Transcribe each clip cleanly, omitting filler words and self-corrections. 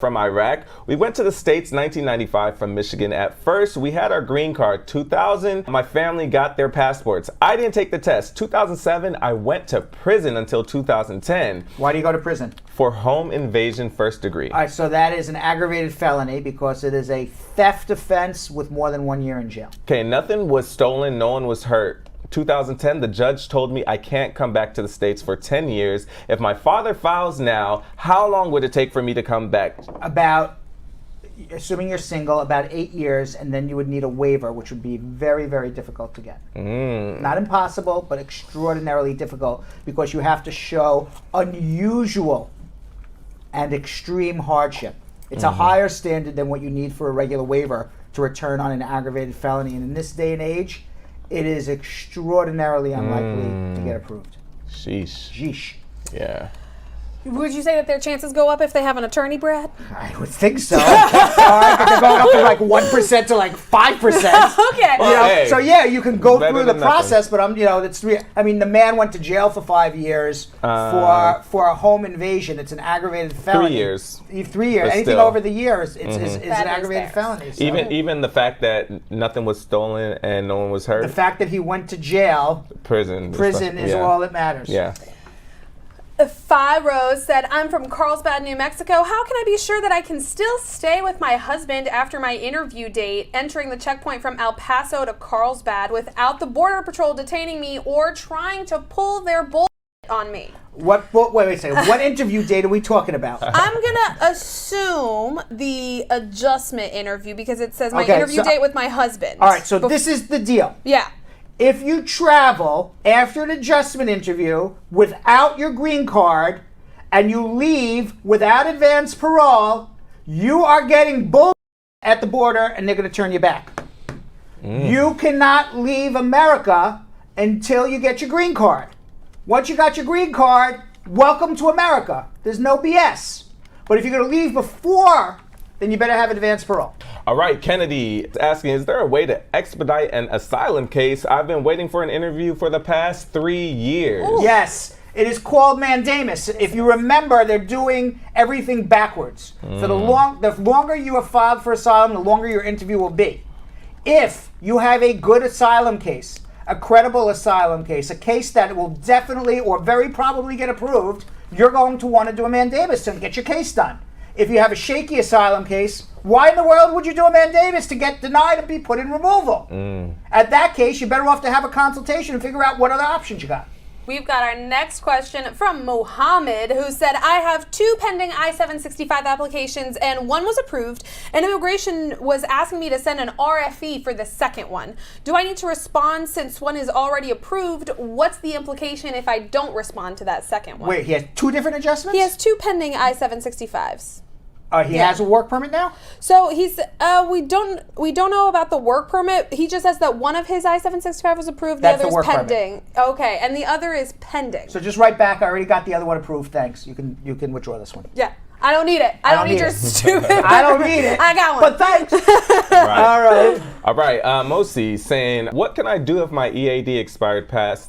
from Iraq. We went to the States 1995 from Michigan. At first, we had our green card. 2000, my family got their passports. I didn't take the test. 2007, I went to prison until 2010. Why do you go to prison? For home invasion first degree. All right, so that is an aggravated felony because it is a theft offense with more than 1 year in jail. Okay, nothing was stolen, no one was hurt. 2010, the judge told me I can't come back to the States for 10 years. If my father files now, how long would it take for me to come back? About, assuming you're single, about 8 years, and then you would need a waiver, which would be very, very difficult to get. Not impossible, but extraordinarily difficult because you have to show unusual and extreme hardship. It's a higher standard than what you need for a regular waiver to return on an aggravated felony. And in this day and age, it is extraordinarily unlikely to get approved. Sheesh. Yeah. Would you say that their chances go up if they have an attorney, Brad? I would think so. All right, but they're going up from like 1% to like 5%. Okay. Well, so yeah, you can go better through the than process, but it's I mean, the man went to jail for 5 years for a home invasion. It's an aggravated felony. 3 years. 3 years. But Anything still. over the years, it's an That is aggravated fair. felony. So. Even the fact that nothing was stolen and no one was hurt. The fact that he went to jail, Prison is all that matters. Yeah. Five Rose said, I'm from Carlsbad, New Mexico. How can I be sure that I can still stay with my husband after my interview date, entering the checkpoint from El Paso to Carlsbad without the Border Patrol detaining me or trying to pull their bull on me? Wait a second. What interview date are we talking about? I'm going to assume the adjustment interview because it says my Okay, interview so- date with my husband. All right, so this is the deal. Yeah. If you travel after an adjustment interview without your green card and you leave without advance parole, you are getting bull at the border and they're going to turn you back. You cannot leave America until you get your green card. Once you got your green card, welcome to America. There's no BS. But if you're going to leave before, then you better have advance parole. All right, Kennedy is asking, is there a way to expedite an asylum case? I've been waiting for an interview for the past 3 years. Ooh. Yes, it is called mandamus. If you remember, they're doing everything backwards. So the longer you have filed for asylum, the longer your interview will be. If you have a good asylum case, a credible asylum case, a case that will definitely or very probably get approved, you're going to want to do a mandamus to get your case done. If you have a shaky asylum case, why in the world would you do a mandamus to get denied and be put in removal? At that case, you're better off to have a consultation and figure out what other options you got. We've got our next question from Mohammed, who said, I have 2 pending I-765 applications and one was approved, and immigration was asking me to send an RFE for the second one. Do I need to respond since one is already approved? What's the implication if I don't respond to that second one? Wait, he has 2 different adjustments? He has 2 pending I-765s. He has a work permit now? So he's we don't know about the work permit. He just says that one of his I-765 was approved, That's the the other is work pending. Okay, and the other is pending. So just write back, I already got the other one approved, thanks. You can withdraw this one. Yeah. I don't need it. I don't need your stupid. I don't need it. I got one. But thanks. Right. All right. Mosi saying, what can I do if my EAD expired past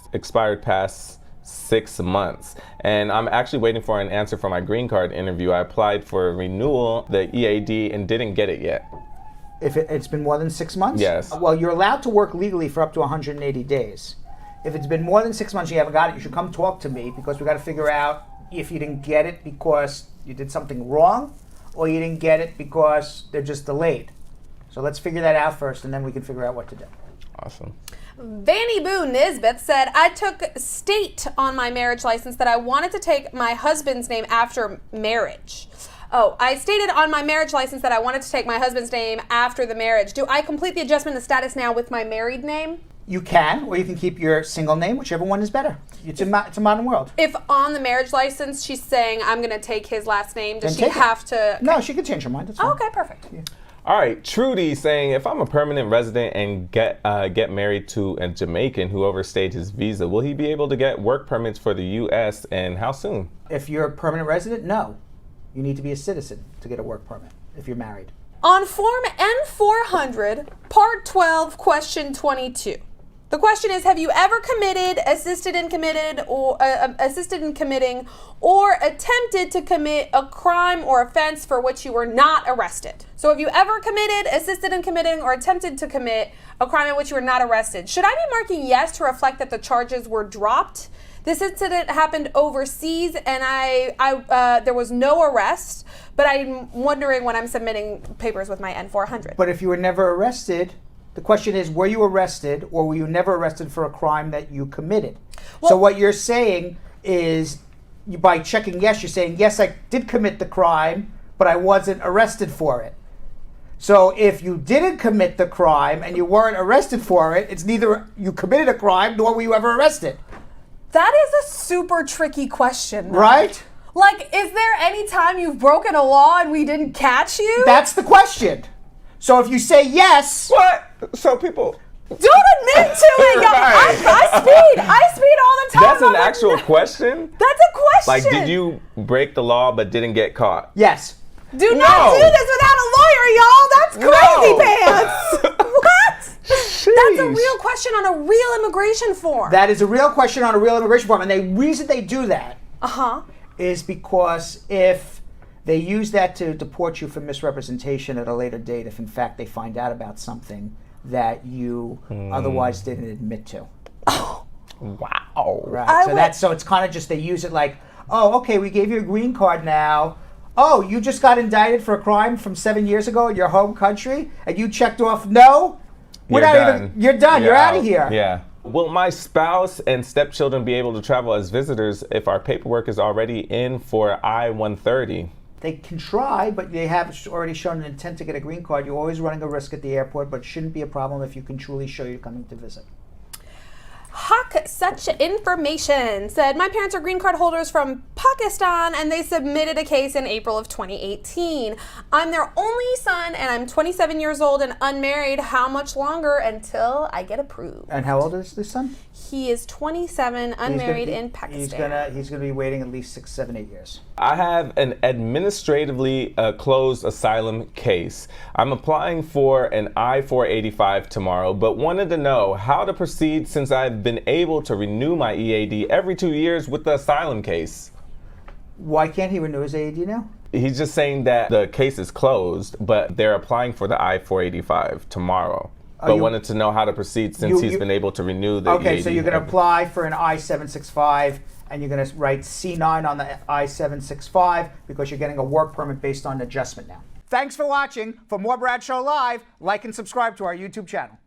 6 months? And I'm actually waiting for an answer for my green card interview. I applied for renewal, the EAD, and didn't get it yet. If it's been more than 6 months? Yes. Well, you're allowed to work legally for up to 180 days. If it's been more than 6 months and you haven't got it, you should come talk to me because we got to figure out if you didn't get it because you did something wrong or you didn't get it because they're just delayed. So let's figure that out first and then we can figure out what to do. Awesome. Vanny Boo Nisbet said, I took state on my marriage license that I wanted to take my husband's name after marriage. Oh, I stated on my marriage license that I wanted to take my husband's name after the marriage. Do I complete the adjustment of status now with my married name? You can, or you can keep your single name, whichever one is better. It's a modern world. If on the marriage license she's saying I'm going to take his last name, does Then she take it. have to? No, she can change her mind. That's fine. Oh, okay, perfect. Yeah. All right, Trudy saying, if I'm a permanent resident and get married to a Jamaican who overstayed his visa, will he be able to get work permits for the U.S. and how soon? If you're a permanent resident, no. You need to be a citizen to get a work permit if you're married. On Form N400, Part 12, Question 22. The question is, have you ever committed, assisted in committing, or attempted to commit a crime or offense for which you were not arrested? So have you ever committed, assisted in committing, or attempted to commit a crime in which you were not arrested? Should I be marking yes to reflect that the charges were dropped? This incident happened overseas, and there was no arrest, but I'm wondering when I'm submitting papers with my N-400. But if you were never arrested, the question is, were you arrested or were you never arrested for a crime that you committed? Well, so what you're saying is, by checking yes, you're saying, yes, I did commit the crime, but I wasn't arrested for it. So if you didn't commit the crime and you weren't arrested for it, it's neither you committed a crime nor were you ever arrested. That is a super tricky question, though. Right? Like, is there any time you've broken a law and we didn't catch you? That's the question. So if you say yes... What? So people... Don't admit to it, y'all. Right. I speed all the time. That's an actual question? That's a question. Like, did you break the law but didn't get caught? Yes. Do not do this without a lawyer, y'all. That's crazy pants. What? That's a real question on a real immigration form. That is a real question on a real immigration form. And the reason they do that is because if they use that to deport you for misrepresentation at a later date, if in fact they find out about something that you otherwise didn't admit to. Oh. Wow. Right. So it's kind of just, they use it like, oh, okay, we gave you a green card now. Oh, you just got indicted for a crime from 7 years ago in your home country, and you checked off no? You're done. You're out of here. Yeah. Will my spouse and stepchildren be able to travel as visitors if our paperwork is already in for I-130? They can try, but they have already shown an intent to get a green card. You're always running a risk at the airport, but it shouldn't be a problem if you can truly show you're coming to visit. Hawk Such Information said, my parents are green card holders from Pakistan and they submitted a case in April of 2018. I'm their only son and I'm 27 years old and unmarried. How much longer until I get approved? And how old is this son? He is 27, unmarried in Pakistan. He's gonna be waiting at least 6, 7, 8 years. I have an administratively closed asylum case. I'm applying for an I-485 tomorrow, but wanted to know how to proceed since I've been able to renew my EAD every 2 years with the asylum case. Why can't he renew his EAD now? He's just saying that the case is closed, but they're applying for the I-485 tomorroh. But wanted to know how to proceed since he's been able to renew the EAD. Okay, so you're going to apply for an I-765, and you're going to write C9 on the I-765 because you're getting a work permit based on adjustment now. Thanks for watching. For more Bradshaw Live, like and subscribe to our YouTube channel.